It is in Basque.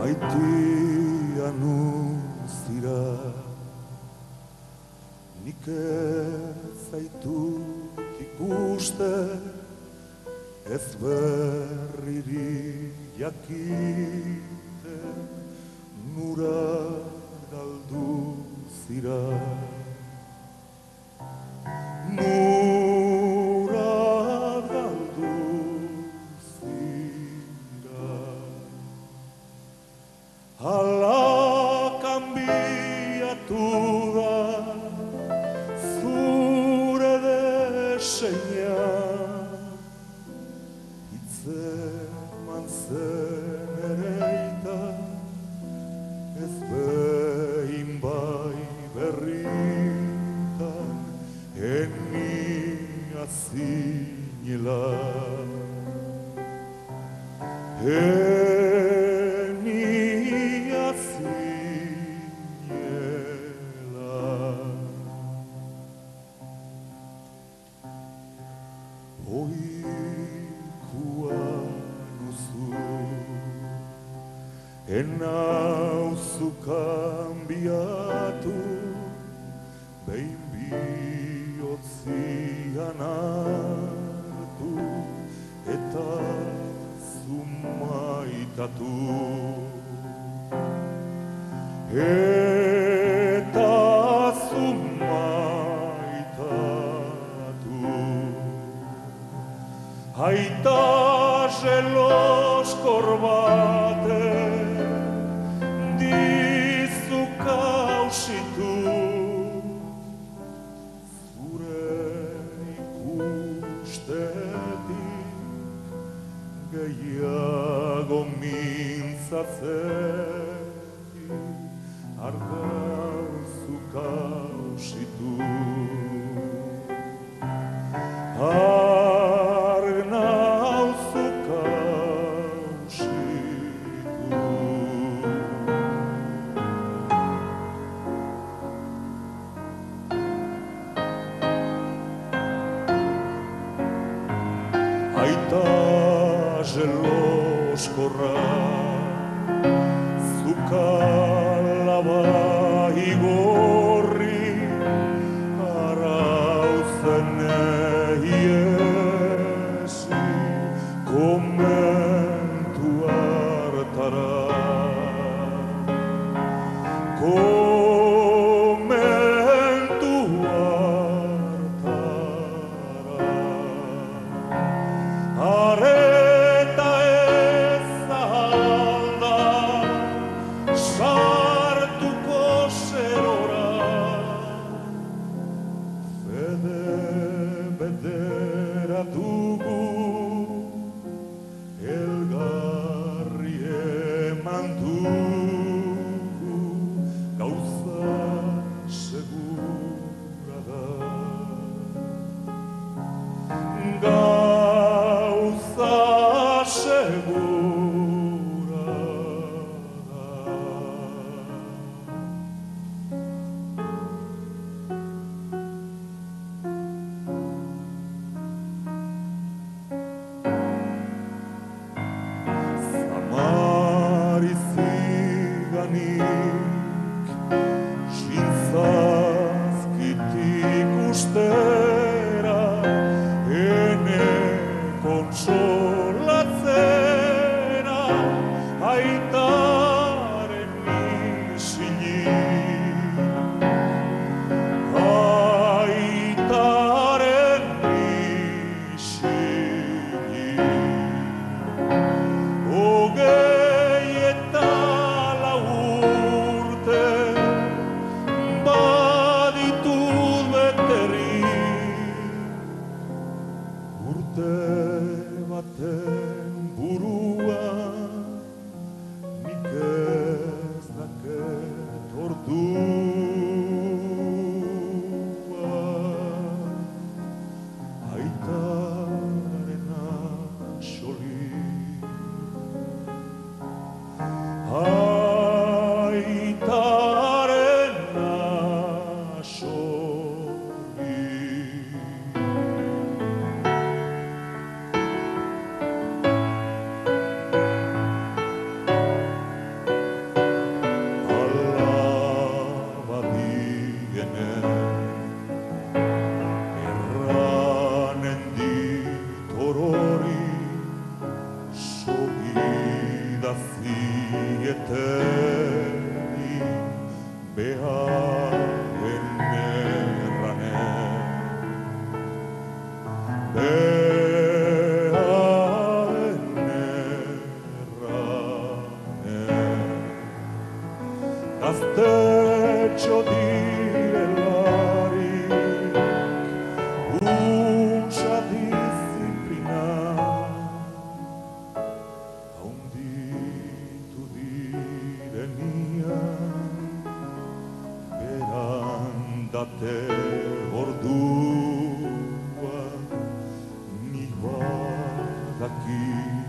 Maitian uztira, nik ez zaitut ikusten, ez berriri jakiten, nura galdu zira. Nura galdu zira. Hala kanbiatu da zure deseina, hitzeman zen ereita, ez behin bai berritan, enia zinela. Enia zinela. Ohikua duzu, enauzu kanbiatu, behin bihotzian hartu, eta zumaitatu. Eta zumaitatu. Aita zeloskor batek dizu kausitu, zure ikustetik gehiago mintzatzeki, argauzu kausitu. Arnauzu kausitu. Aita zeloskorra, zukalaba igorri, arauzen iesi, komentu hartara. Komentu hartara. Areta ez alda, sartuko zerora, fede bedera dugu, elgarri eman dugu, gauza segura da. Gauza segura da. Zamari ziganik, sintzazkitik ustera, ene konsolatzera, aitaren isilik. Aitaren isilik. Hogei eta lau urte baditut beterik, urte baten buruan eteri beharen erranen. Beharen erranen. Gaztetxo direlarik untsa disiplina haunditu direnian berandate ordua nik badakit